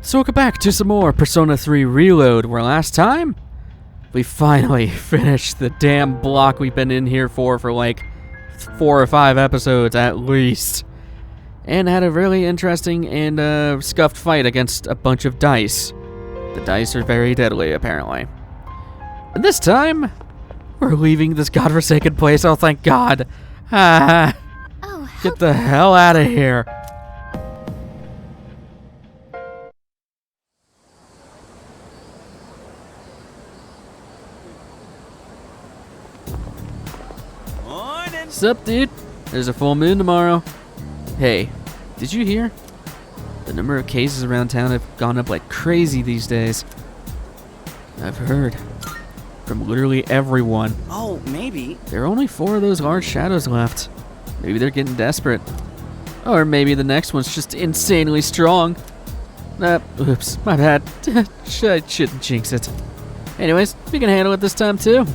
So welcome back to some more Persona 3 Reload, where last time we finally finished the damn block we've been in here for like 4 or 5 episodes at least. And had a really interesting and scuffed fight against a bunch of dice. The dice are very deadly, apparently. And this time, we're leaving this godforsaken place, oh thank God. Get the hell out of here. Sup, dude? There's a full moon tomorrow. Hey, did you hear? The number of cases around town have gone up like crazy these days. I've heard. From literally everyone. Oh, maybe. There are only 4 of those large shadows left. Maybe they're getting desperate. Or maybe the next one's just insanely strong. Oops, my bad. I shouldn't jinx it. Anyways, we can handle it this time too.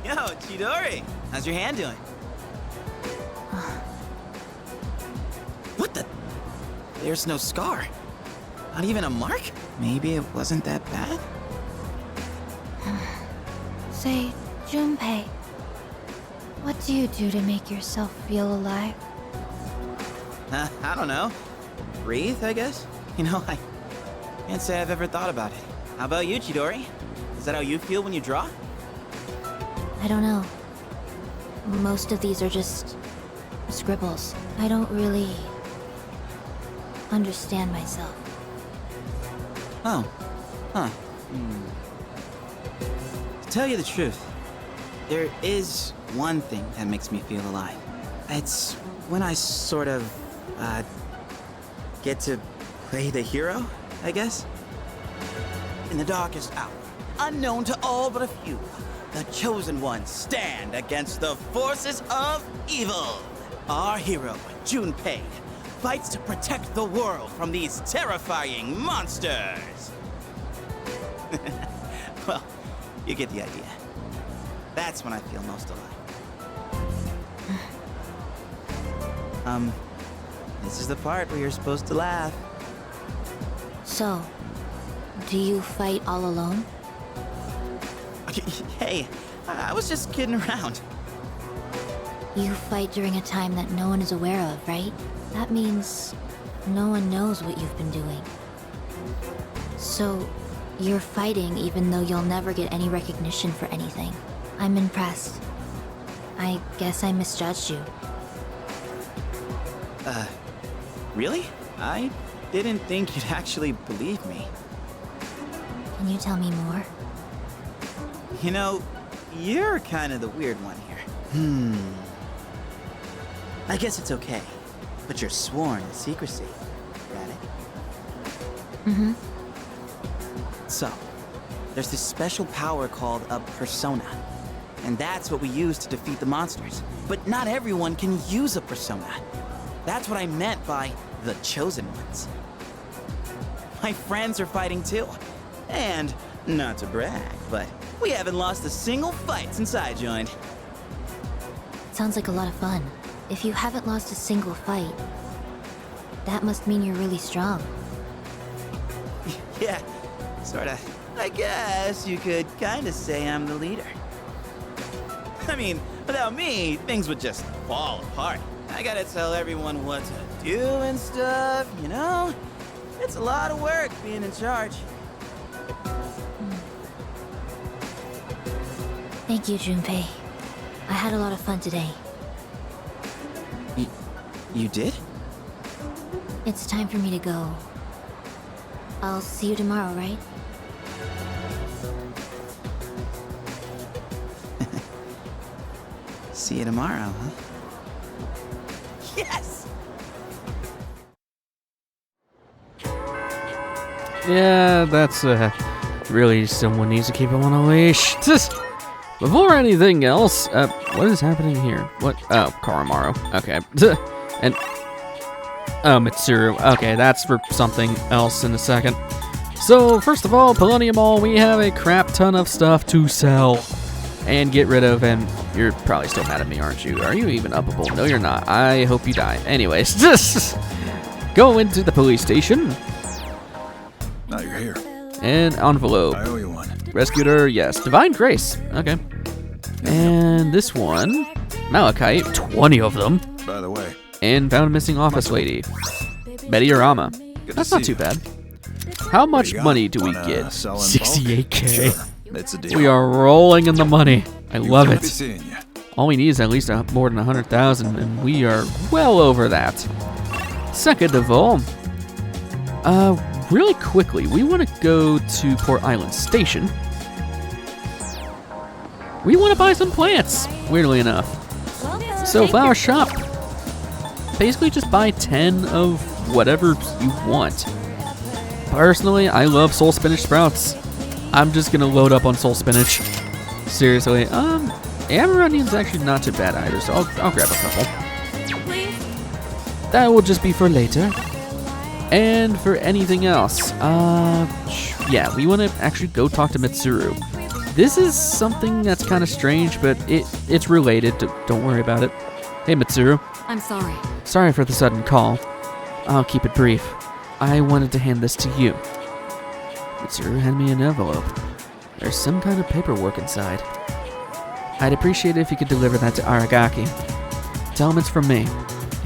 Yo, Chidori, how's your hand doing? What the? There's no scar. Not even a mark? Maybe it wasn't that bad? Say, Junpei, what do you do to make yourself feel alive? I don't know. Breathe, I guess? You know, I can't say I've ever thought about it. How about you, Chidori? Is that how you feel when you draw? I don't know. Most of these are just scribbles. I don't really understand myself. Oh. Huh. To tell you the truth, there is one thing that makes me feel alive. It's when I sort of, get to play the hero, I guess? In the darkest hour, unknown to all but a few, the chosen ones stand against the forces of evil. Our hero, Junpei, fights to protect the world from these terrifying monsters. Well, you get the idea. That's when I feel most alive. This is the part where you're supposed to laugh. So, do you fight all alone? Hey, I was just kidding around. You fight during a time that no one is aware of, right? That means no one knows what you've been doing. So, you're fighting even though you'll never get any recognition for anything. I'm impressed. I guess I misjudged you. Really? I didn't think you'd actually believe me. Can you tell me more? You know, you're kind of the weird one here. I guess it's okay, but you're sworn to secrecy. Got it? Mm-hmm. So, there's this special power called a persona. And that's what we use to defeat the monsters. But not everyone can use a persona. That's what I meant by the chosen ones. My friends are fighting too. And, not to brag, but we haven't lost a single fight since I joined. Sounds like a lot of fun. If you haven't lost a single fight, that must mean you're really strong. Yeah, sorta. I guess you could kinda say I'm the leader. I mean, without me, things would just fall apart. I gotta tell everyone what to do and stuff, you know? It's a lot of work being in charge. Thank you, Junpei. I had a lot of fun today. You did? It's time for me to go. I'll see you tomorrow, right? See you tomorrow, huh? Yes! Yeah, that's really someone needs to keep him on a leash. Before anything else, what is happening here? What? Oh, Karamaru. Okay. And Mitsuru. Okay, that's for something else in a second. So, first of all, Polonium Mall, we have a crap ton of stuff to sell. and get rid of, and you're probably still mad at me, aren't you? Are you even upable? No, you're not. I hope you die. Anyways, just go into the police station. Now you're here. And envelope. I owe you one. Rescued her, yes. Divine Grace. Okay. And this one, Malachite, 20 of them. By the way, And found a missing office lady. Betty Arama. That's not too bad. How much money do we get? 68K. Sure. It's a deal. We are rolling in the money. I love Good to be it. seeing you. All we need is at least more than 100,000, and we are well over that. Second of all, really quickly, we want to go to Port Island Station. We want to buy some plants, weirdly enough. So flower shop. Basically just buy 10 of whatever you want. Personally, I love soul spinach sprouts. I'm just gonna load up on soul spinach. Seriously, Amaronian's actually not too bad either, so I'll grab a couple. That will just be for later. And for anything else, yeah, we want to actually go talk to Mitsuru. This is something that's kind of strange, but it's related. Don't worry about it. Hey, Mitsuru. I'm sorry. Sorry for the sudden call. I'll keep it brief. I wanted to hand this to you. Mitsuru handed me an envelope. There's some kind of paperwork inside. I'd appreciate it if you could deliver that to Aragaki. Tell him it's from me.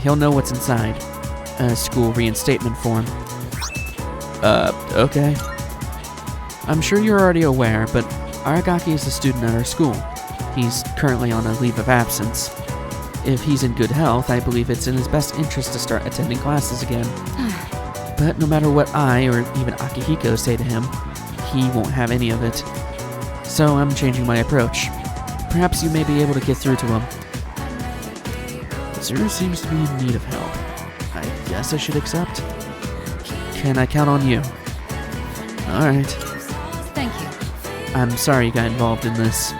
He'll know what's inside. A school reinstatement form. Okay. I'm sure you're already aware, but Aragaki is a student at our school. He's currently on a leave of absence. If he's in good health, I believe it's in his best interest to start attending classes again. But no matter what I or even Akihiko say to him, he won't have any of it. So I'm changing my approach. Perhaps you may be able to get through to him. Zuru seems to be in need of help. I guess I should accept. Can I count on you? Alright. Thank you. I'm sorry you got involved in this.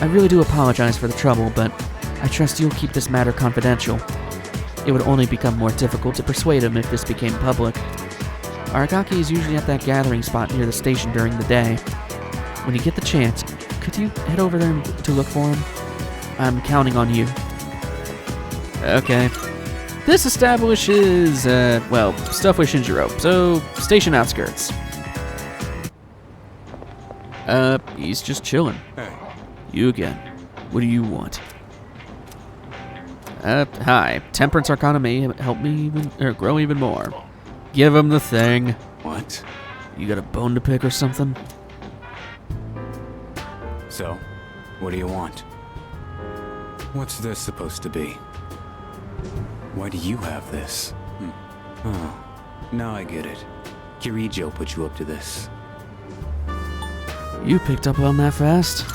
I really do apologize for the trouble, but I trust you'll keep this matter confidential. It would only become more difficult to persuade him if this became public. Aragaki is usually at that gathering spot near the station during the day. When you get the chance, could you head over there to look for him? I'm counting on you. Okay. This establishes, stuff with Shinjiro, so station outskirts. He's just chilling. Hey. You again. What do you want? Hi. Temperance Arcana may help me grow even more. Give him the thing. What? You got a bone to pick or something? So, what do you want? What's this supposed to be? Why do you have this? Oh, now I get it. Kirijo put you up to this. You picked up on that fast?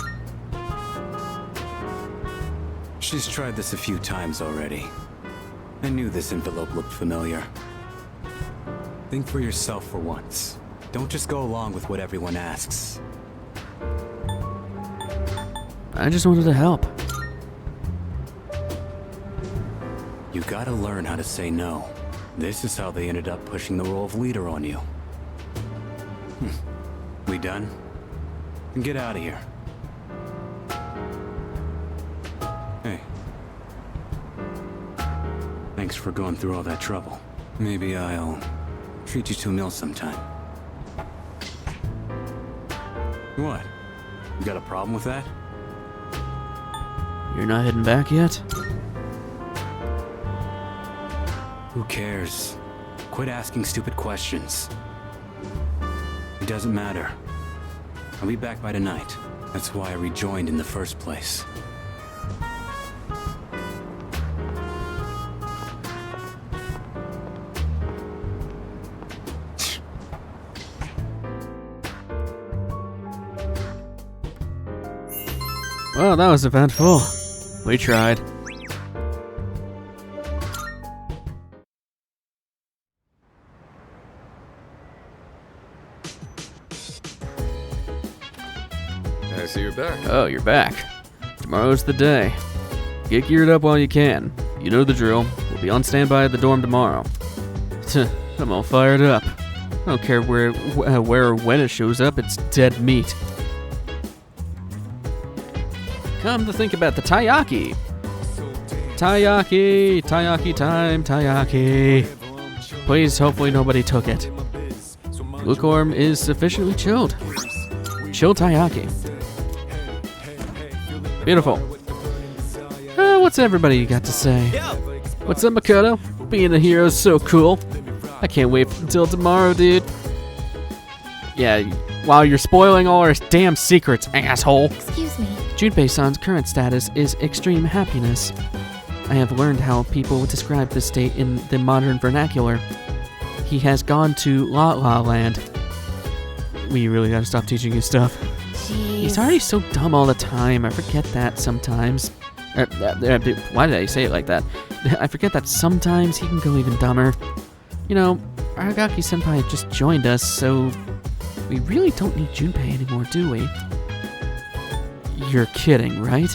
She's tried this a few times already. I knew this envelope looked familiar. Think for yourself for once. Don't just go along with what everyone asks. I just wanted to help. You gotta learn how to say no. This is how they ended up pushing the role of leader on you. We done? Get out of here. Hey. Thanks for going through all that trouble. Maybe I'll treat you to a meal sometime. What? You got a problem with that? You're not heading back yet? Who cares? Quit asking stupid questions. It doesn't matter. I'll be back by tonight. That's why I rejoined in the first place. Well, that was eventful. We tried. I see you're back. Oh, you're back. Tomorrow's the day. Get geared up while you can. You know the drill. We'll be on standby at the dorm tomorrow. I'm all fired up. I don't care where or when it shows up, it's dead meat. come to think about the taiyaki. Taiyaki time, taiyaki. Please, hopefully nobody took it. Lukewarm is sufficiently chilled. Chill taiyaki. Beautiful. What's everybody got to say? What's up, Makoto? Being a hero is so cool. I can't wait until tomorrow, dude. Yeah, while you're spoiling all our damn secrets, asshole. Excuse me. Junpei-san's current status is extreme happiness. I have learned how people would describe this state in the modern vernacular. He has gone to La La Land. We really gotta stop teaching you stuff. Jeez. He's already so dumb all the time. I forget that sometimes. Why did I say it like that? I forget that sometimes he can go even dumber. You know, Aragaki-senpai just joined us, so we really don't need Junpei anymore, do we? You're kidding, right?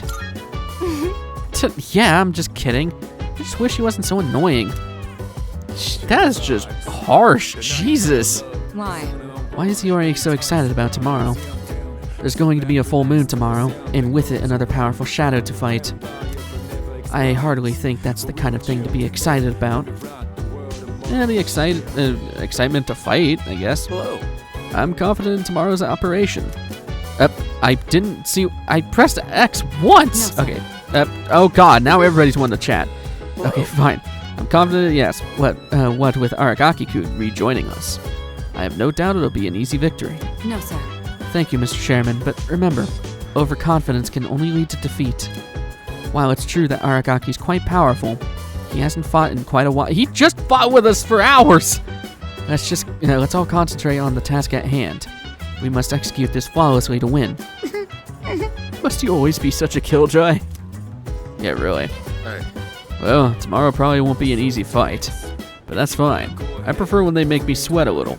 Yeah, I'm just kidding. I just wish he wasn't so annoying. That is just harsh. Jesus. Why? Why is he already so excited about tomorrow? There's going to be a full moon tomorrow, and with it another powerful shadow to fight. I hardly think that's the kind of thing to be excited about. Yeah, the excitement to fight, I guess. Whoa. I'm confident in tomorrow's operation. I didn't see. I pressed X once. No, Okay. Oh God! Now everybody's wanting to chat. Okay, fine. I'm confident. Yes. What with Aragaki-kun rejoining us? I have no doubt it'll be an easy victory. No, sir. Thank you, Mr. Chairman. But remember, overconfidence can only lead to defeat. While it's true that Aragaki's quite powerful, he hasn't fought in quite a while. He just fought with us for hours. Let's all concentrate on the task at hand. We must execute this flawlessly to win. Must you always be such a killjoy? Yeah, really. Hey, Well, tomorrow probably won't be an easy fight, but that's fine. I prefer when they make me sweat a little.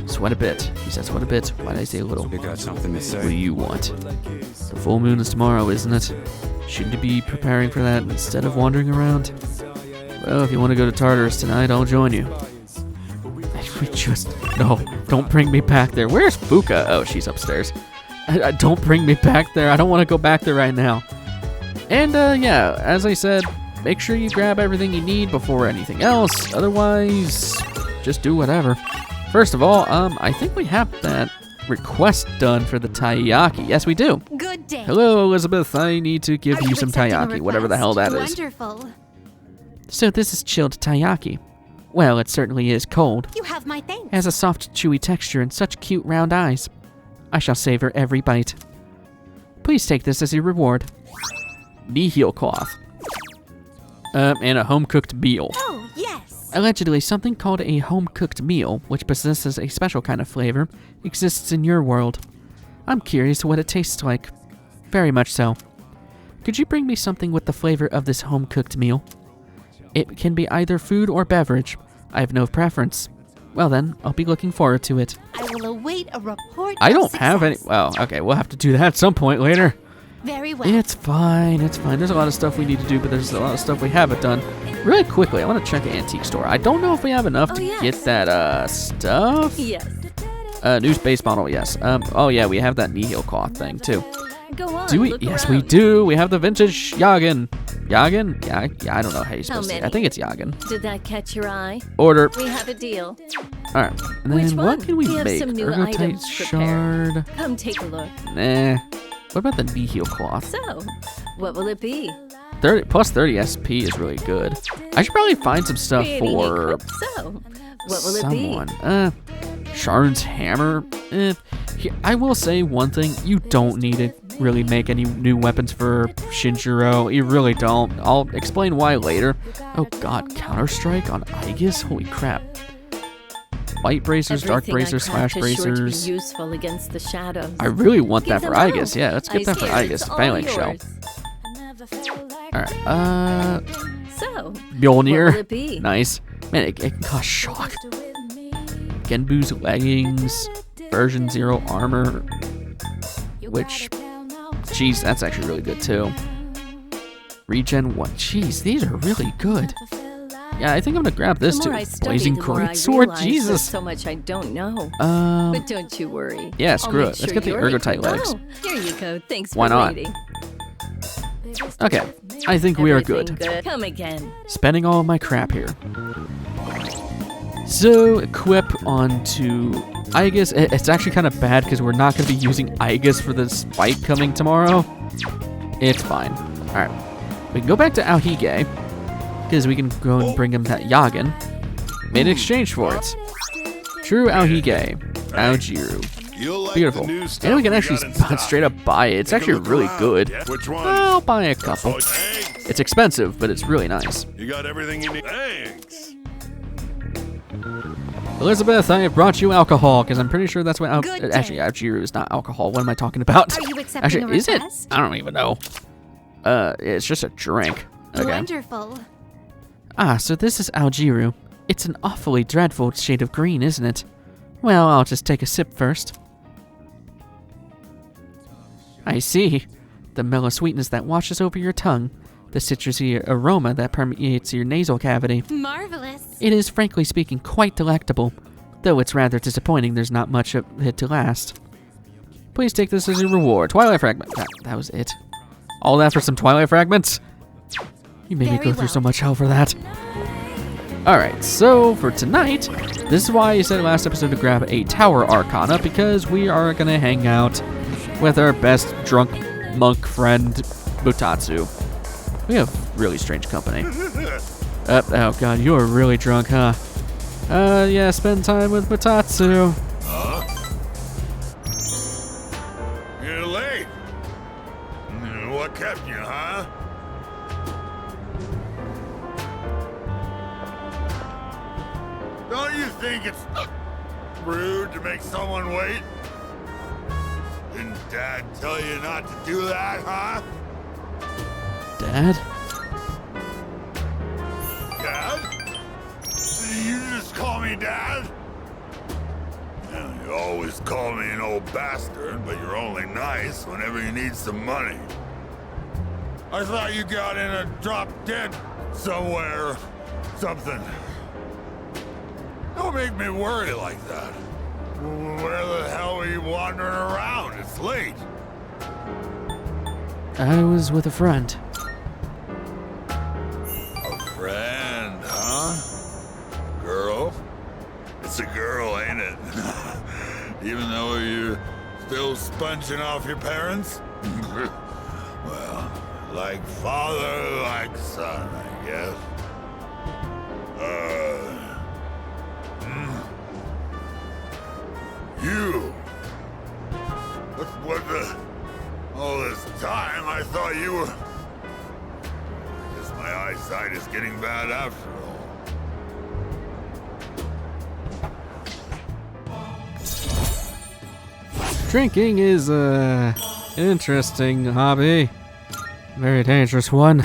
Sweat a bit. He said sweat a bit. Why did I say a little? You got something to What do say? you want? The full moon is tomorrow, isn't it? Shouldn't you be preparing for that instead of wandering around? Well, if you want to go to Tartarus tonight, I'll join you. No, don't bring me back there. Where's Fuka? Oh, she's upstairs. Don't bring me back there. I don't want to go back there right now. And, yeah, as I said, make sure you grab everything you need before anything else. Otherwise, just do whatever. First of all, I think we have that request done for the taiyaki. Yes, we do. Good day. Hello, Elizabeth. I need to give Are you you some accepting a taiyaki, whatever the hell that request? is. Wonderful. So this is chilled taiyaki. Well, it certainly is cold. You have my thanks. It has a soft, chewy texture and such cute round eyes. I shall savor every bite. Please take this as your reward. Knee-heel cloth. And a home-cooked meal. Oh, yes. Allegedly, something called a home-cooked meal, which possesses a special kind of flavor, exists in your world. I'm curious what it tastes like. Very much so. Could you bring me something with the flavor of this home-cooked meal? It can be either food or beverage. I have no preference. Well then, I'll be looking forward to it. I will await a report. I of don't have any. success. Well, okay, we'll have to do that at some point later. Very well. It's fine, it's fine. There's a lot of stuff we need to do, but there's a lot of stuff we haven't done. Really quickly, I want to check an antique store. I don't know if we have enough to yes. get that, stuff. Yes. New space model, yes. Oh yeah, we have that knee-heel cloth thing, too. Go on. Do we? Look Yes, around. we do. We have the vintage Yagen. Yagen? Yeah, I don't know how you're supposed to say it. I many? think it's Yagen. Did that catch your eye? Order. We have a deal. Alright. And Which then what one? can we We have make? some new Ergotite items prepared. shard. Come take a look. Nah. What about the knee-heel cloth? So, what will it be? 30 plus 30 SP is really good. I should probably find some stuff Creating for eclipse. So, what will someone. it Sharn's hammer. I will say one thing: you don't need to really make any new weapons for Shinjiro. You really don't. I'll explain why later. Oh God, Counter-Strike on Aegis? Holy crap! Light be? bracers, dark Everything I bracers, craft slash is sure to be bracers. useful against the shadows. I really want that Give for them Aegis. out. Yeah, let's get that for Ice Aegis. Kid, it's all Phalanx shell. yours. Alright, So, Mjolnir. what will it be? Nice. Man, it can cost shock. Genbu's leggings, version 0 armor, which, jeez, that's actually really good too. Regen 1. Jeez, these are really good. Yeah, I think I'm gonna grab this The too. more I study, Blazing the more I great sword. realize there's Jesus. so much I don't know. But don't you worry. Yeah, I'll screw make it. Let's sure get the you're ergotite equipped. legs. Oh, here you go. Thanks Why for not? waiting. Okay, I think we are good. Everything Come again. Spending all of my crap here. So, equip onto Igus. It's actually kind of bad because we're not going to be using Igus for this fight coming tomorrow. It's fine. Alright. We can go back to Aohige because we can go and bring him that Yagen. Made an exchange for it. True Aohige. Aojiru. Beautiful. And we can actually straight up buy it. It's actually really good. I'll buy a couple. It's expensive, but it's really nice. You got everything you need. Thanks. Elizabeth, I have brought you alcohol, because I'm pretty sure that's what Good day. actually, Aojiru is not alcohol. What am I talking about? Are you accepting Actually, a is it? request? I don't even know. It's just a drink. Okay. Wonderful. Ah, so this is Aojiru. It's an awfully dreadful shade of green, isn't it? Well, I'll just take a sip first. I see. The mellow sweetness that washes over your tongue. The citrusy aroma that permeates your nasal cavity. Marvelous. It is, frankly speaking, quite delectable, though it's rather disappointing there's not much of it to last. Please take this as a reward. Twilight Fragment. That was it. All that for some Twilight Fragments? You made me Very go through well. so much hell for that. Alright, so for tonight, this is why I said last episode to grab a Tower Arcana, because we are going to hang out with our best drunk monk friend, Butatsu. We have really strange company. Oh god, you are really drunk, huh? Yeah, spend time with Butatsu. You're late. What kept you, huh? Don't you think it's rude to make someone wait? Didn't Dad tell you not to do that, huh? Dad? Dad? You just call me Dad? Yeah, you always call me an old bastard, but you're only nice whenever you need some money. I thought you got in a drop dead somewhere, something. Don't make me worry like that. Where the hell are you wandering around? It's late. I was with a friend. A friend, huh? Girl? It's a girl, ain't it? Even though you're still sponging off your parents? Well, like father, like son, I guess. You? What the... All this time, I thought you were... I guess my eyesight is getting bad after all. Drinking is an interesting hobby. Very dangerous one.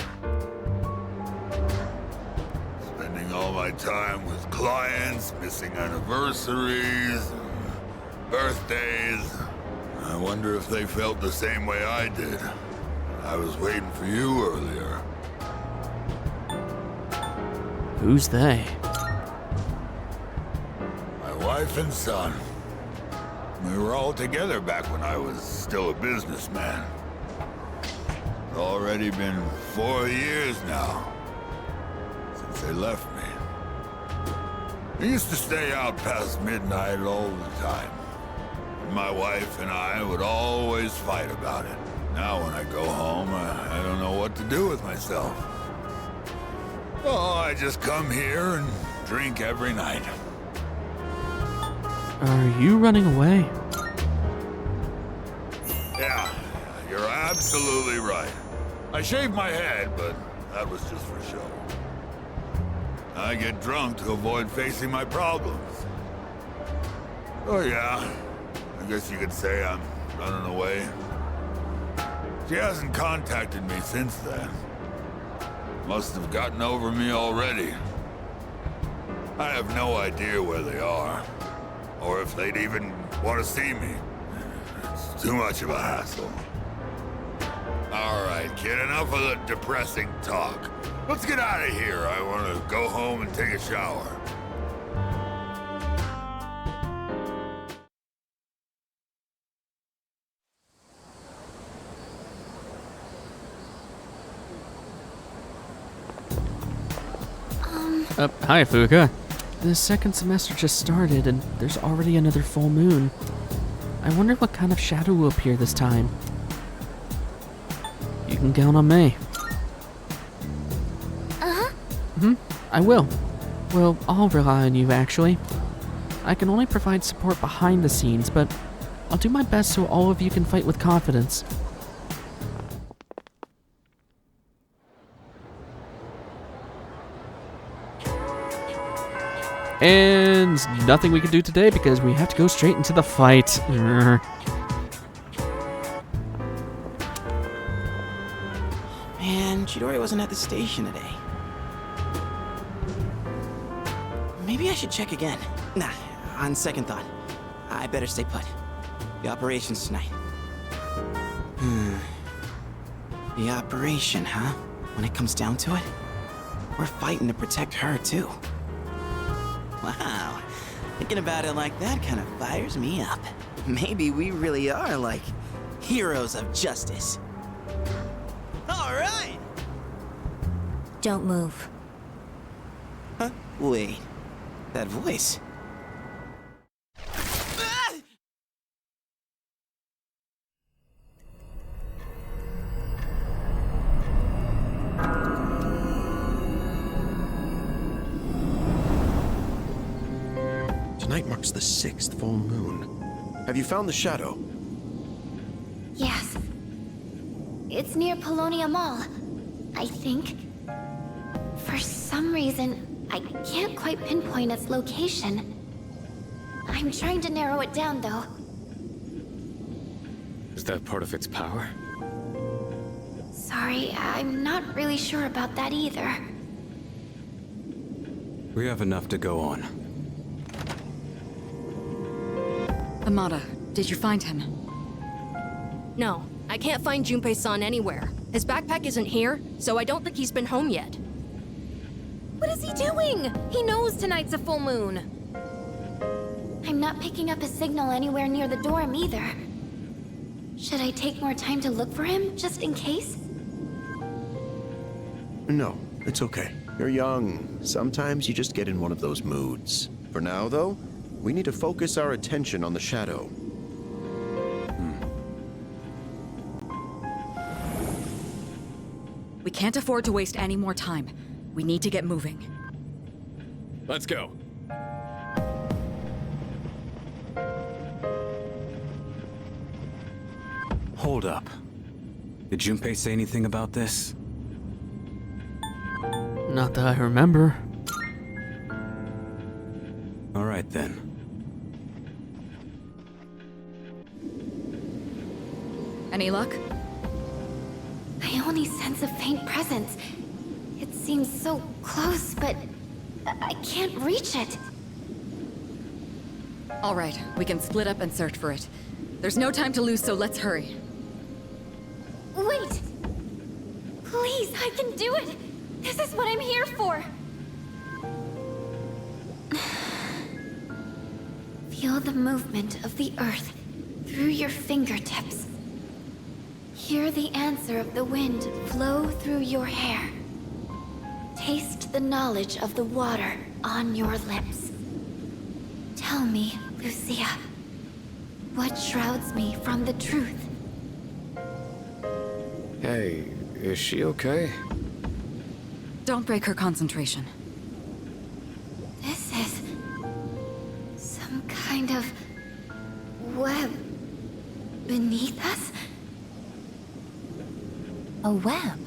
Spending all my time with clients, missing anniversaries, birthdays. I wonder if they felt the same way I did. I was waiting for you earlier. Who's they? My wife and son. We were all together back when I was still a businessman. It's already been 4 years now since they left me. I used to stay out past midnight all the time. My wife and I would always fight about it. Now when I go home, I don't know what to do with myself. Oh, I just come here and drink every night. Are you running away? Yeah, you're absolutely right. I shaved my head, but that was just for show. I get drunk to avoid facing my problems. Oh yeah. I guess you could say I'm running away. She hasn't contacted me since then. Must have gotten over me already. I have no idea where they are, or if they'd even want to see me. It's too much of a hassle. All right, kid, enough of the depressing talk. Let's get out of here. I want to go home and take a shower. Hi, Fuka. The second semester just started, and there's already another full moon. I wonder what kind of shadow will appear this time. You can count on me. I will. Well, I'll rely on you, actually. I can only provide support behind the scenes, but I'll do my best so all of you can fight with confidence. And nothing we can do today because we have to go straight into the fight. Man, Chidori wasn't at the station today. Maybe I should check again. Nah, on second thought, I better stay put. The operation's tonight. The operation, huh? When it comes down to it, we're fighting to protect her, too. Wow, thinking about it like that kind of fires me up. Maybe we really are, like, heroes of justice. All right! Don't move. Huh? Wait, that voice. Tonight marks the 6th full moon. Have you found the shadow? Yes. It's near Polonia Mall, I think. For some reason, I can't quite pinpoint its location. I'm trying to narrow it down, though. Is that part of its power? Sorry, I'm not really sure about that either. We have enough to go on. Amada, did you find him? No, I can't find Junpei-san anywhere. His backpack isn't here, so I don't think he's been home yet. What is he doing? He knows tonight's a full moon. I'm not picking up a signal anywhere near the dorm either. Should I take more time to look for him, just in case? No, it's okay. You're young. Sometimes you just get in one of those moods. For now, though, we need to focus our attention on the shadow. We can't afford to waste any more time. We need to get moving. Let's go. Hold up. Did Junpei say anything about this? Not that I remember. All right, then. Any luck? I only sense a faint presence. It seems so close, but I can't reach it. All right, we can split up and search for it. There's no time to lose, so let's hurry. Wait! Please, I can do it! This is what I'm here for! Feel the movement of the earth through your fingertips. Hear the answer of the wind flow through your hair. Taste the knowledge of the water on your lips. Tell me, Lucia, what shrouds me from the truth? Hey, is she okay? Don't break her concentration. This is some kind of web beneath us? A web?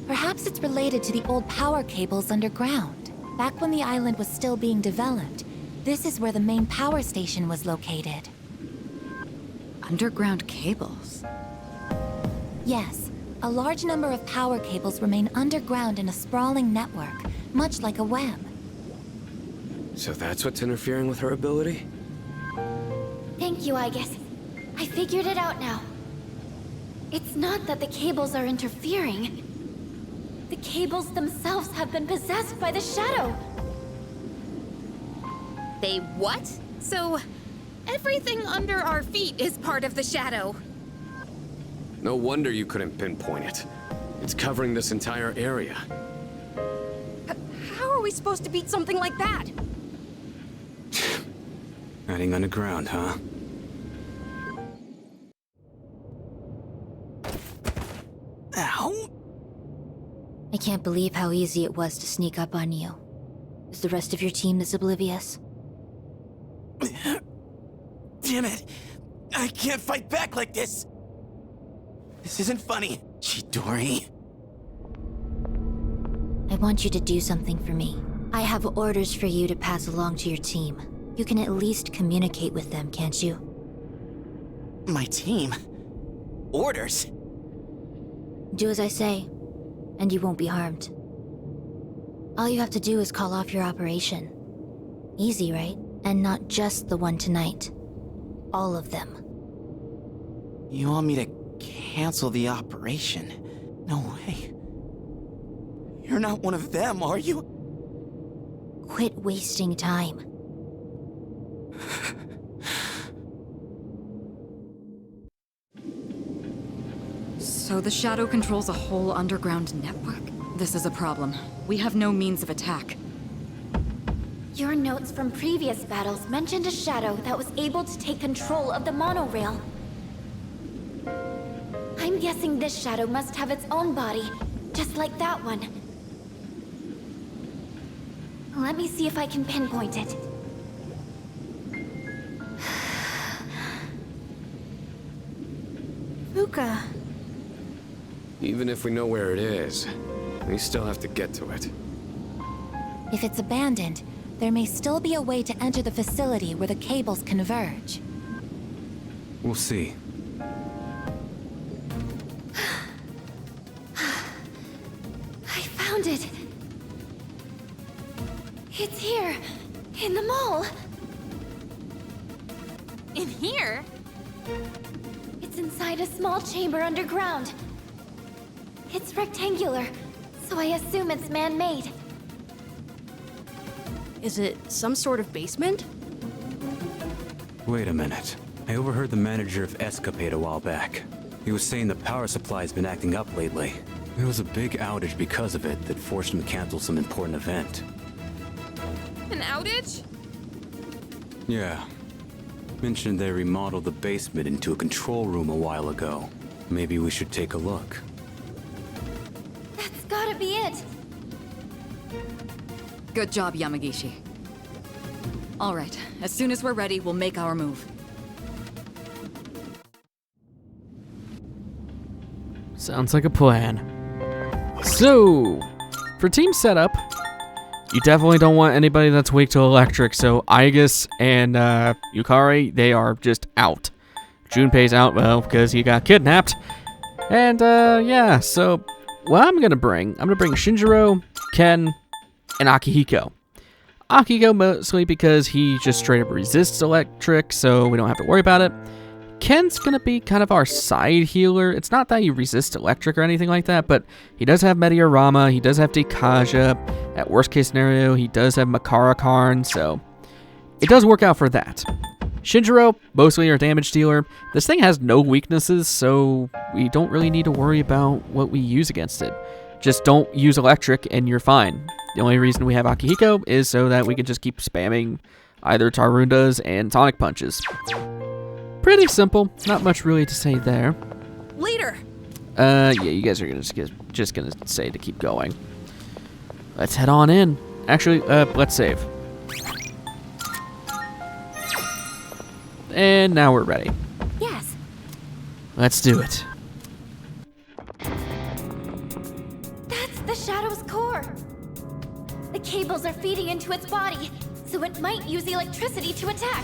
Perhaps it's related to the old power cables underground. Back when the island was still being developed, this is where the main power station was located. Underground cables? Yes, a large number of power cables remain underground in a sprawling network, much like a web. So that's what's interfering with her ability? Thank you, I guess. I figured it out now. It's not that the cables are interfering. The cables themselves have been possessed by the shadow. They what? So, everything under our feet is part of the shadow. No wonder you couldn't pinpoint it. It's covering this entire area. How are we supposed to beat something like that? Hiding underground, huh? Ow! I can't believe how easy it was to sneak up on you. Is the rest of your team this oblivious? Damn it! I can't fight back like this! This isn't funny, Chidori. I want you to do something for me. I have orders for you to pass along to your team. You can at least communicate with them, can't you? My team? Orders? Do as I say, and you won't be harmed. All you have to do is call off your operation. Easy, right? And not just the one tonight. All of them. You want me to cancel the operation? No way. You're not one of them, are you? Quit wasting time. So the Shadow controls a whole underground network? This is a problem. We have no means of attack. Your notes from previous battles mentioned a shadow that was able to take control of the monorail. I'm guessing this shadow must have its own body, just like that one. Let me see if I can pinpoint it. Fuka. Even if we know where it is, we still have to get to it. If it's abandoned, there may still be a way to enter the facility where the cables converge. We'll see. I found it. It's here, in the mall. In here? It's inside a small chamber underground. It's rectangular, so I assume it's man-made. Is it some sort of basement? Wait a minute. I overheard the manager of Escapade a while back. He was saying the power supply's been acting up lately. There was a big outage because of it that forced him to cancel some important event. An outage? Yeah. Mentioned they remodeled the basement into a control room a while ago. Maybe we should take a look. That's gotta be it. Good job, Yamagishi. All right, as soon as we're ready, we'll make our move. Sounds like a plan. So, for team setup, you definitely don't want anybody that's weak to electric, so Aigis and Yukari, they are just out. Junpei's out, well, because he got kidnapped. And, yeah, so what I'm gonna bring Shinjiro, Ken, and Akihiko. Akihiko mostly because he just straight up resists electric, so we don't have to worry about it. Ken's gonna be kind of our side healer. It's not that he resists electric or anything like that, but he does have Mediorama, he does have Dekaja. At worst case scenario, he does have Makara Karn, so it does work out for that. Shinjiro, mostly our damage dealer. This thing has no weaknesses, so we don't really need to worry about what we use against it. Just don't use electric and you're fine. The only reason we have Akihiko is so that we can just keep spamming either Tarundas and Sonic Punches. Pretty simple. Not much really to say there. Later. Yeah, you guys are just gonna say to keep going. Let's head on in. Actually, let's save. And now we're ready. Yes. Let's do it. That's the Shadow's core. The cables are feeding into its body, so it might use the electricity to attack.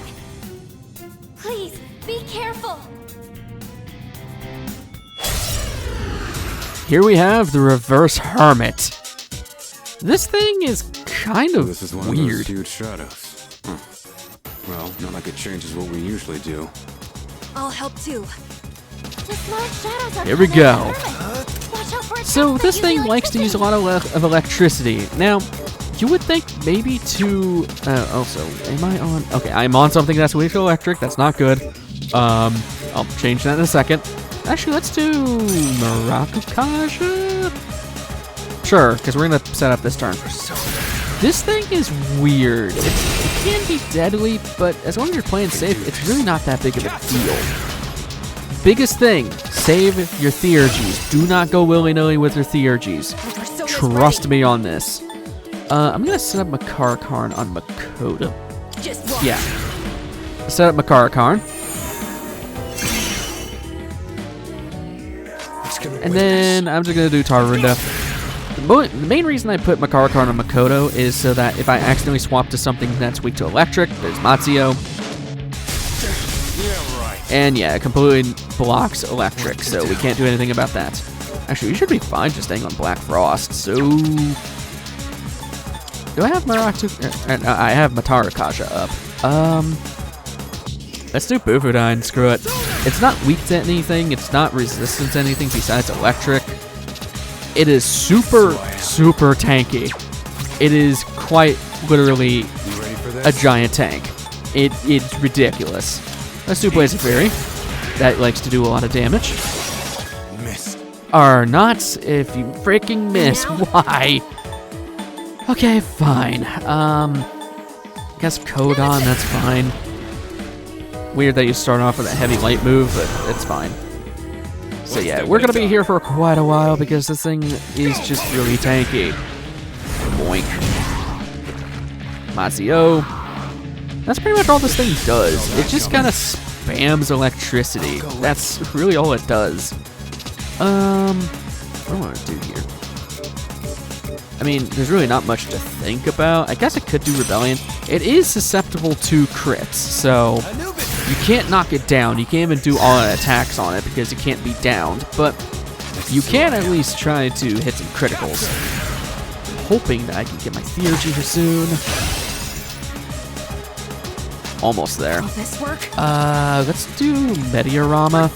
Please, be careful. Here we have the Reverse Hermit. This thing is kind of This is one weird. of those huge shadows. Huh. Well, not like it changes what we usually do. I'll help too. The small shadows are Here we coming go. at the Hermit. Watch out for So attacks this that thing use likes to use a lot of electricity. Now, you would think maybe to... also, am I on... Okay, I'm on something that's weak to electric. That's not good. I'll change that in a second. Actually, let's do Maracukasha. Sure, because we're going to set up this turn for so. This thing is weird. It can be deadly, but as long as you're playing safe, it's really not that big of a deal. Biggest thing, save your theurgies. Do not go willy-nilly with your theurgies. Trust me on this. I'm gonna set up Makarakarn on Makoto. Yeah. Set up Makarakarn. And then I'm just gonna do Tarunda. The main reason I put Makarakarn on Makoto is so that if I accidentally swap to something that's weak to electric, there's Matsuo. And yeah, it completely blocks electric, so we can't do anything about that. Actually, we should be fine just staying on Black Frost, so... Do I have Maratu? I have Matarakaja up. Let's do Bufudyne, screw it. It's not weak to anything, it's not resistant to anything besides electric. It is super, super tanky. It is quite literally a giant tank. It's ridiculous. Let's do Blaze of Fury. That likes to do a lot of damage. Miss. Or not if you freaking miss. Why? Okay, fine. Guess Kodan, that's fine. Weird that you start off with a heavy light move, but it's fine. So yeah, we're gonna be here for quite a while because this thing is just really tanky. Boink. Matsuo. That's pretty much all this thing does. It just kind of spams electricity. That's really all it does. What do I want to do here? I mean, there's really not much to think about. I guess I could do Rebellion. It is susceptible to crits, so you can't knock it down. You can't even do all attacks on it because it can't be downed, but you can at least try to hit some criticals. Hoping that I can get my Theurgy here soon. Almost there. Will this work? Let's do Mediarama.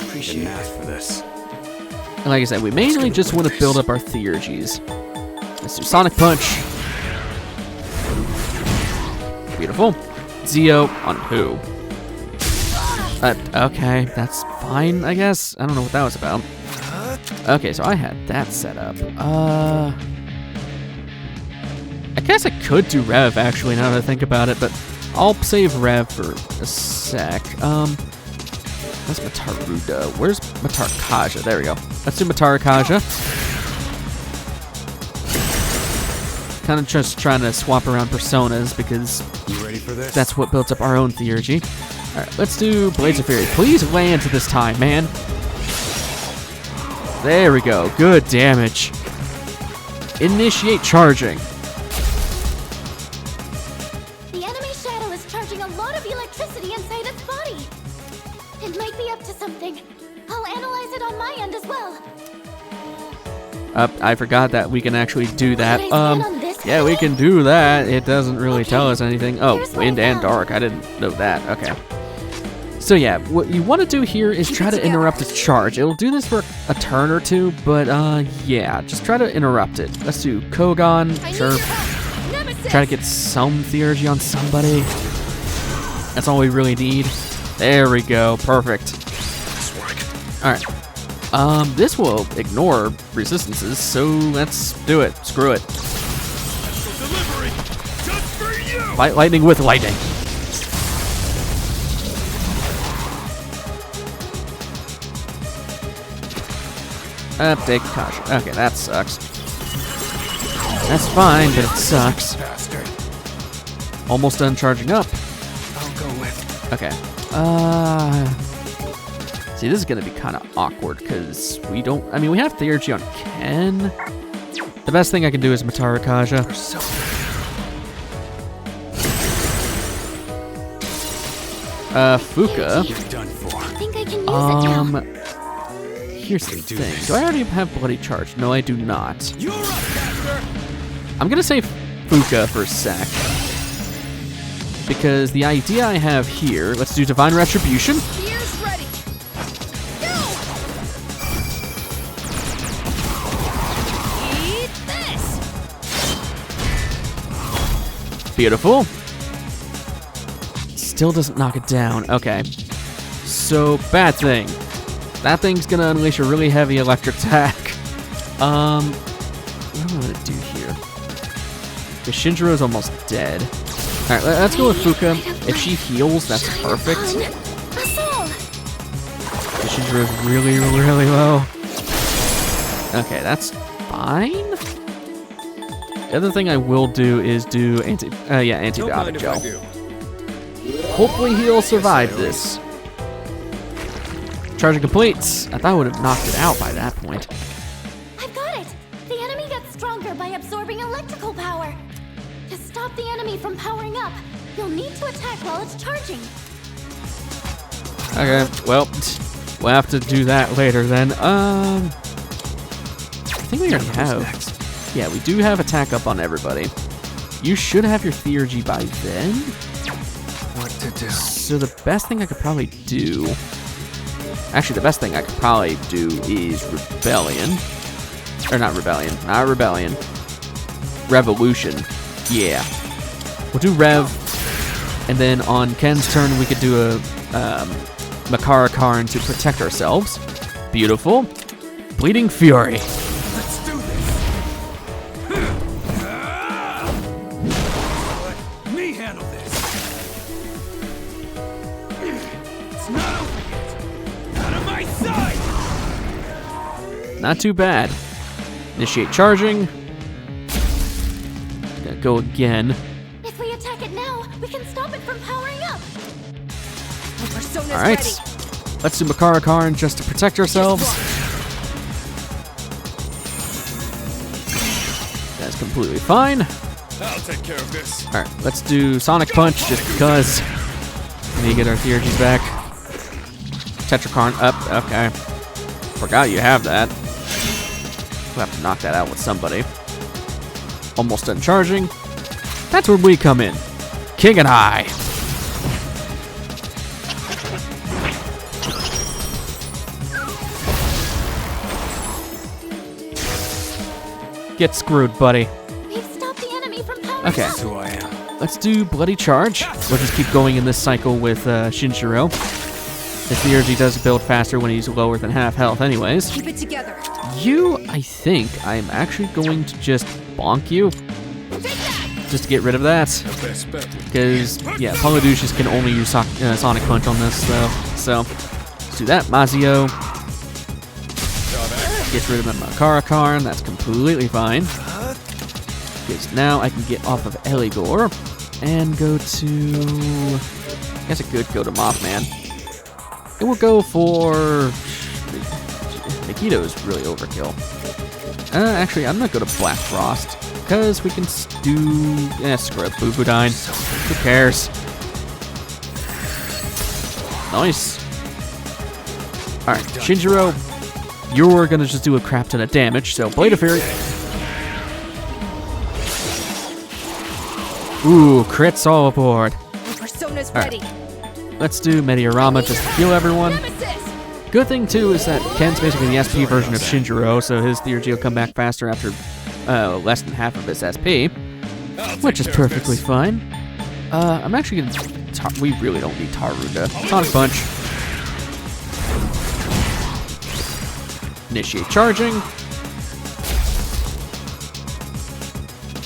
Appreciate it for this. And like I said, we mainly just want to build up our Theurgies. Let's do Sonic Punch. Beautiful. Zeo on who? Okay, that's fine, I guess. I don't know what that was about. Okay, so I had that set up. I guess I could do Rev, actually, now that I think about it, but I'll save Rev for a sec. That's Mataruda. Where's Matarakaja? There we go. Let's do Matarakaja. Kind of just trying to swap around personas because that's what builds up our own Theurgy. Alright, let's do Blades of Fury. Please land this time, man. There we go. Good damage. Initiate charging. The enemy shadow is charging a lot of electricity inside its body. It might be up to something. I'll analyze it on my end as well. I forgot that we can actually do that. Can I stand on this Yeah, we can do that. It doesn't really tell us anything. Oh, Here's what I wind and found. dark. I didn't know that. Okay. So yeah, what you want to do here is try to interrupt its charge. It'll do this for a turn or two, but yeah, just try to interrupt it. Let's do Kogan. Sure. Try to get some Theurgy on somebody. That's all we really need. There we go. Perfect. Alright. This will ignore resistances, so let's do it. Screw it. Fight lightning with lightning. Update caution. Okay, that sucks. That's fine, but it sucks. Almost done charging up. I'll go with. Okay. See, this is gonna be kind of awkward because we don't. I mean, we have Theurgy on Ken. The best thing I can do is Matarakaja. Fuka. You're done for. I think I can use it now. Here's the thing. Do I already have Bloody Charge? No, I do not. You're up, Caster. I'm gonna say Fuka for a sec. Because the idea I have here, let's do Divine Retribution. Gears ready. Go! Eat this! Beautiful. Still doesn't knock it down. Okay. So, bad thing. That thing's gonna unleash a really heavy electric attack. What am I gonna do here? The Shinjiro's almost dead. Alright, let's go with Fuka. If she heals, that's perfect. The Shinjiro's really, really low. Okay, that's fine. The other thing I will do is do antibiotic gel. Hopefully he'll survive this. Charging complete. I thought I would have knocked it out by that point. I've got it! The enemy gets stronger by absorbing electrical power. To stop the enemy from powering up, you'll need to attack while it's charging. Okay, well, we'll have to do that later then. I think we already have. Yeah, we do have attack up on everybody. You should have your Theurgy by then. What to do? So the best thing I could probably do... Actually, the best thing I could probably do is Rebellion. Or not Rebellion. Not Rebellion. Revolution. Yeah. We'll do Rev. And then on Ken's turn, we could do a Makara Karn to protect ourselves. Beautiful. Bleeding Fury. Let's do this. Let me handle this. It's not over yet. Out of my sight. Not too bad. Initiate charging. Gonna go again. If we attack it now, we can stop it from powering up. All right. Let's do Makara Karn just to protect ourselves. That's completely fine. I'll take care of this. All right, let's do Sonic Punch just because we need to get our Theurgies back. Tetrakarn up. Okay. Forgot you have that. We'll have to knock that out with somebody. Almost done charging. That's where we come in. King and I. Get screwed, buddy. We've stopped the enemy from powering Okay. up. That's who I am. Let's do Bloody Charge. We'll just keep going in this cycle with Shinjiro. The Theurgy does build faster when he's lower than half health anyways. Keep it together. You, I think, I'm actually going to just bonk you. Just to get rid of that. Best bet. Because, yeah, Polydouches can only use Sonic Punch on this, though. So, let's do that. Mazio gets rid of my Makara Karn. That's completely fine. Because now I can get off of Eligor and go to... I guess I could go to Mothman. And we'll go for... Nikito's really overkill. Actually, I'm going to go to Black Frost. Because we can do... screw it. Boo-Boo-Dine. Who cares? Nice. Alright, Shinjiro, you're going to just do a crap ton of damage. So, Blade of Fury. Ooh, crits all aboard. Persona's All right. ready. Let's do Meteorama just to heal everyone. Good thing, too, is that Ken's basically the SP version of Shinjiro, so his Theurgy will come back faster after less than half of his SP, which is perfectly fine. I'm actually going to... We really don't need Tarunda. Sonic Punch. Initiate charging.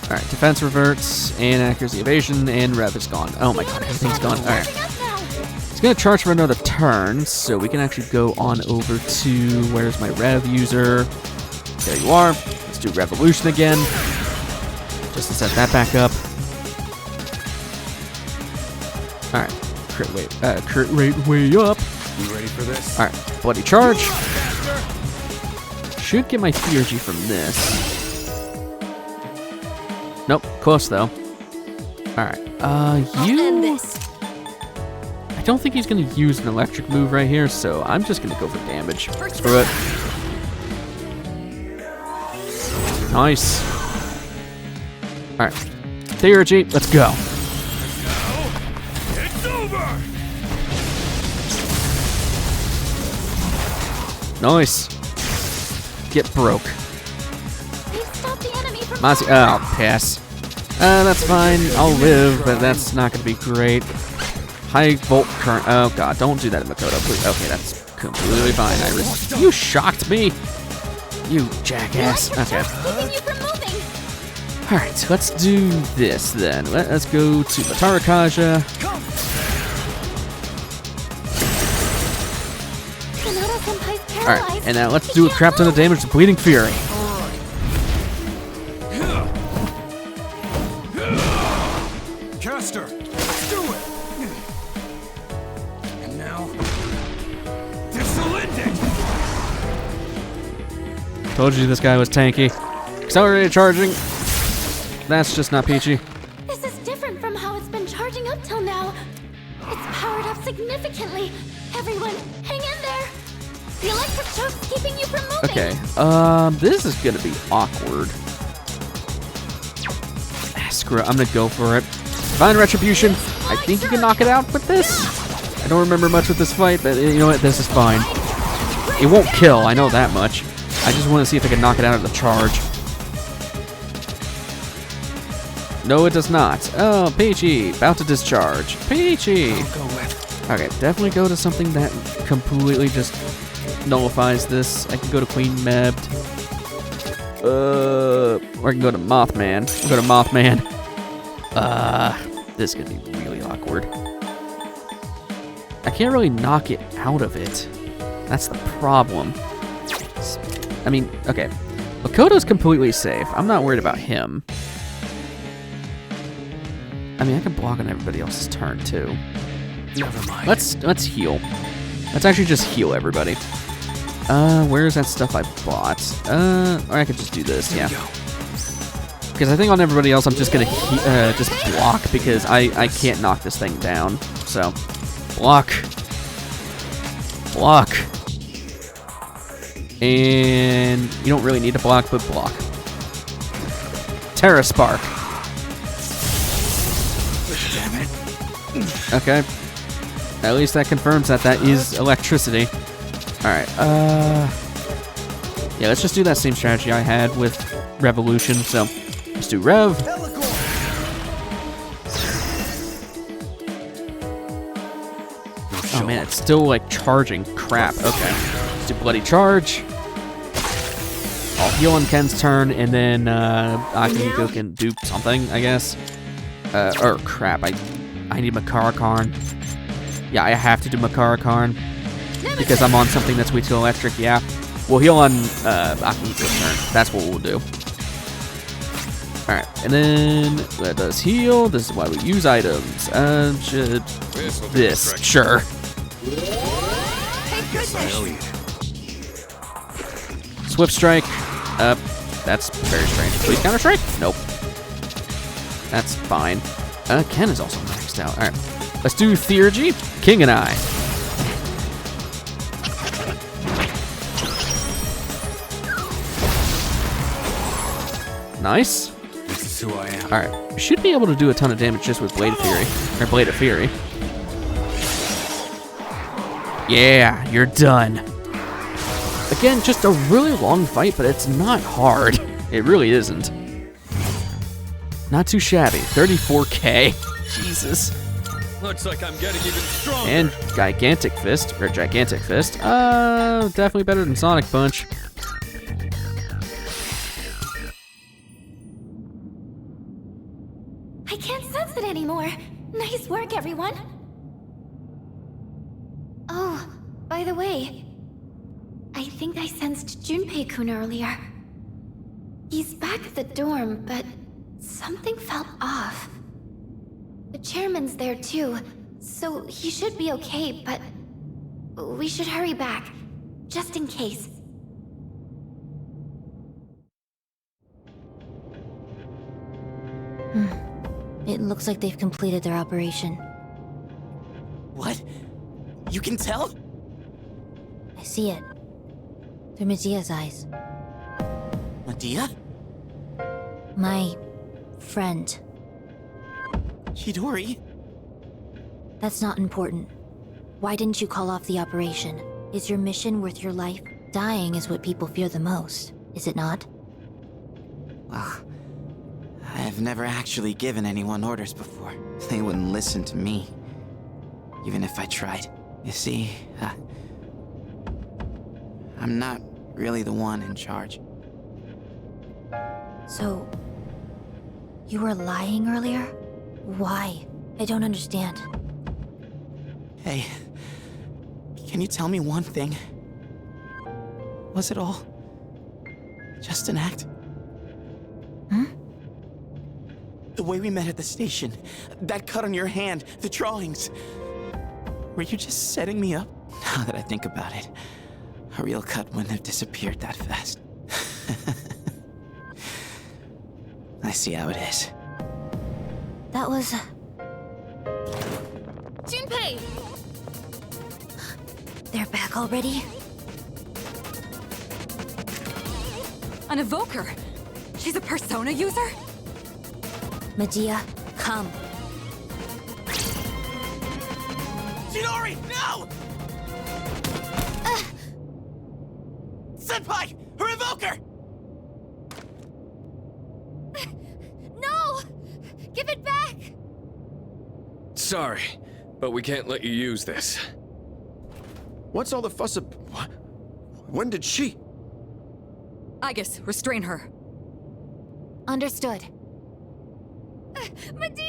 Alright, defense reverts, and accuracy evasion, and rev is gone. Oh my god, everything's gone. Alright. It's going to charge for another turn, so we can actually go on over to... Where's my rev user? There you are. Let's do Revolution again. Just to set that back up. Alright. Crit rate way up. You ready for this? Alright, Bloody Charge. Should get my Theurgy from this. Nope, close though. Alright, I'll end this. I don't think he's gonna use an electric move right here, so I'm just gonna go for damage. Screw it. Nice. Alright, Theurgy, let's go. It's over. Nice. Get broke. We've stopped the enemy from Mazio, oh, pass. That's fine. I'll live, but that's not going to be great. High volt current. Oh god, don't do that in Makoto, please. Okay, that's completely fine. You shocked me. You jackass. Okay. Keeping you from moving. Alright, so let's do this then. Let's go to Matarakaja. Kanata-senpai's paralyzed. Alright, and now let's do a crap ton of damage to Bleeding Fury. Caster, let's do it! And now, Disilended! Told you this guy was tanky. Accelerated charging. That's just not peachy. This is different from how it's been charging up till now. It's powered up significantly. Everyone, hang in there. The electric choke's keeping you from moving. Okay, this is gonna be awkward. Screw it, I'm gonna go for it. Divine Retribution. I think you can knock it out with this. I don't remember much with this fight, but you know what? This is fine. It won't kill, I know that much. I just want to see if I can knock it out of the charge. No, it does not. Oh, Peachy, about to discharge. Peachy. Okay, definitely go to something that completely just nullifies this. I can go to Queen Mebbed. Or I can go to Mothman. I'll go to Mothman. This is gonna be really awkward. I can't really knock it out of it. That's the problem. I mean, okay. Makoto's completely safe. I'm not worried about him. I mean, I can block on everybody else's turn too. Never mind. Let's heal. Let's actually just heal everybody. Where's that stuff I bought? Or I could just do this, yeah. Because I think on everybody else, I'm just gonna just block because I can't knock this thing down. So, block. Block. And you don't really need to block, but block. Terra Spark. Damn it. Okay. At least that confirms that that is electricity. Alright, yeah, let's just do that same strategy I had with Revolution. So, let's do Rev. Oh man, it's still like charging. Crap. Okay. Let's do Bloody Charge. I'll heal on Ken's turn, and then Akihiko can do something, I guess. Or crap, I need Makara-Karn. Yeah, I have to do Makara-Karn because I'm on something that's weak to electric. Yeah, we'll heal on Akihiko's turn. That's what we'll do. All right, and then that does heal. This is why we use items. Should this? Sure. Swift Strike. That's very strange. Please Counter Strike. Nope. That's fine. Ken is also maxed out. All right, let's do Theurgy, King and I. Nice. This is who I am. All right, we should be able to do a ton of damage just with Blade of Fury, or Blade of Fury. Yeah, you're done. Again, just a really long fight, but it's not hard. It really isn't. Not too shabby. 34k. Jesus. Looks like I'm getting even stronger. And Gigantic Fist, or Gigantic Fist. Definitely better than Sonic Punch. I can't sense it anymore. Nice work, everyone. Oh, by the way, I think I sensed Junpei-kun earlier. He's back at the dorm, but something felt off. The chairman's there too, so he should be okay, but we should hurry back, just in case. It looks like they've completed their operation. What? You can tell? I see it. Through Medea's eyes. Medea? My friend. Chidori? That's not important. Why didn't you call off the operation? Is your mission worth your life? Dying is what people fear the most, is it not? Well, I've never actually given anyone orders before. They wouldn't listen to me. Even if I tried. You see, I'm not really the one in charge. So, you were lying earlier? Why? I don't understand. Hey, can you tell me one thing? Was it all just an act? The way we met at the station, that cut on your hand, the drawings. Were you just setting me up? Now that I think about it, a real cut wouldn't have disappeared that fast. I see how it is. That was... Junpei! They're back already? An evoker! She's a persona user? Medea, come. Chidori, no! Senpai! Her evoker! No! Give it back! Sorry, but we can't let you use this. What's all the fuss ab... When did she... Aegis, restrain her. Understood. Medea!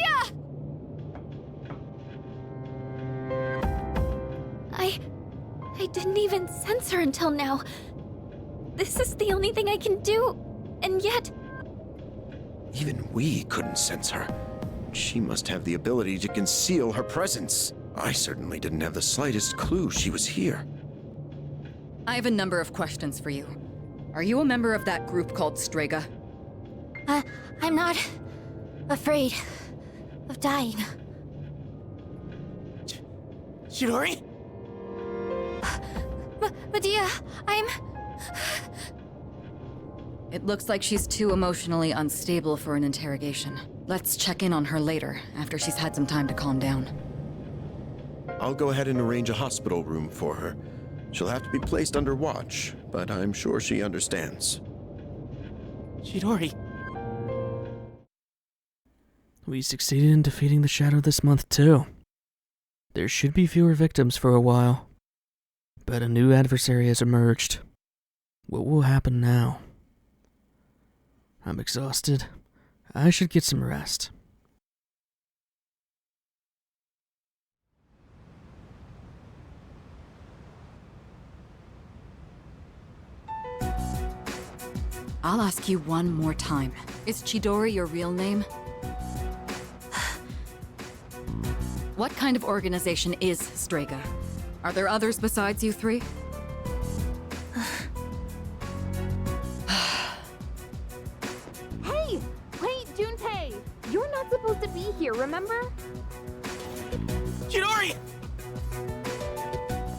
I didn't even sense her until now. This is the only thing I can do, and yet... Even we couldn't sense her. She must have the ability to conceal her presence. I certainly didn't have the slightest clue she was here. I have a number of questions for you. Are you a member of that group called Strega? I'm not... afraid... of dying. Chidori? Medea, I'm... It looks like she's too emotionally unstable for an interrogation. Let's check in on her later, after she's had some time to calm down. I'll go ahead and arrange a hospital room for her. She'll have to be placed under watch, but I'm sure she understands. Chidori. We succeeded in defeating the Shadow this month, too. There should be fewer victims for a while. But a new adversary has emerged. What will happen now? I'm exhausted. I should get some rest. I'll ask you one more time. Is Chidori your real name? What kind of organization is Strega? Are there others besides you three? Hey! Wait, Junpei! You're not supposed to be here, remember? Chidori!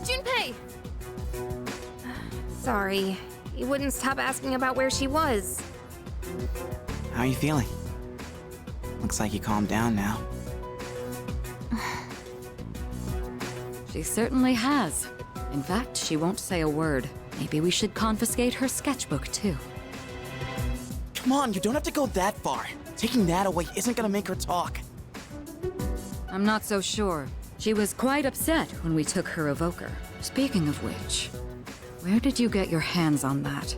Junpei! Sorry. He wouldn't stop asking about where she was. How are you feeling? Looks like you calmed down now. She certainly has. In fact, she won't say a word. Maybe we should confiscate her sketchbook, too. Come on, you don't have to go that far. Taking that away isn't gonna make her talk. I'm not so sure. She was quite upset when we took her evoker. Speaking of which, where did you get your hands on that?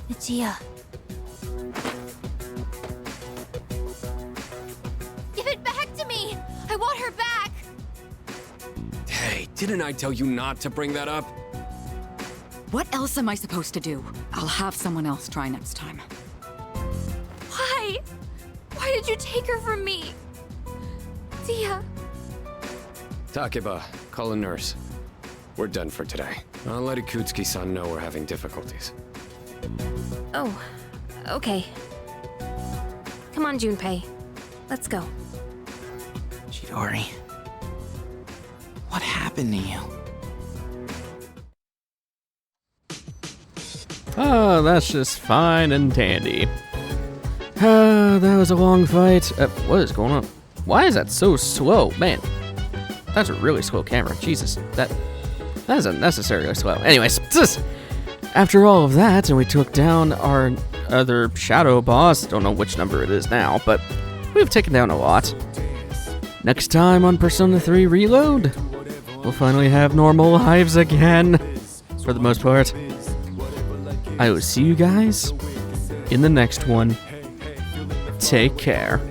Medea. Give it back to me! I want her back! Hey, didn't I tell you not to bring that up? What else am I supposed to do? I'll have someone else try next time. Why? Why did you take her from me? Medea. Takeba, call a nurse. We're done for today. I'll let Ikutsuki-san know we're having difficulties. Oh, okay. Come on, Junpei. Let's go. Chidori. What happened to you? Oh, that's just fine and dandy. That was a long fight. What is going on? Why is that so slow? Man, that's a really slow camera. Jesus, that is unnecessarily slow. Anyways, after all of that, and we took down our other shadow boss. Don't know which number it is now, but we've taken down a lot. Next time on Persona 3 Reload, we'll finally have normal lives again, for the most part. I will see you guys in the next one. Take care.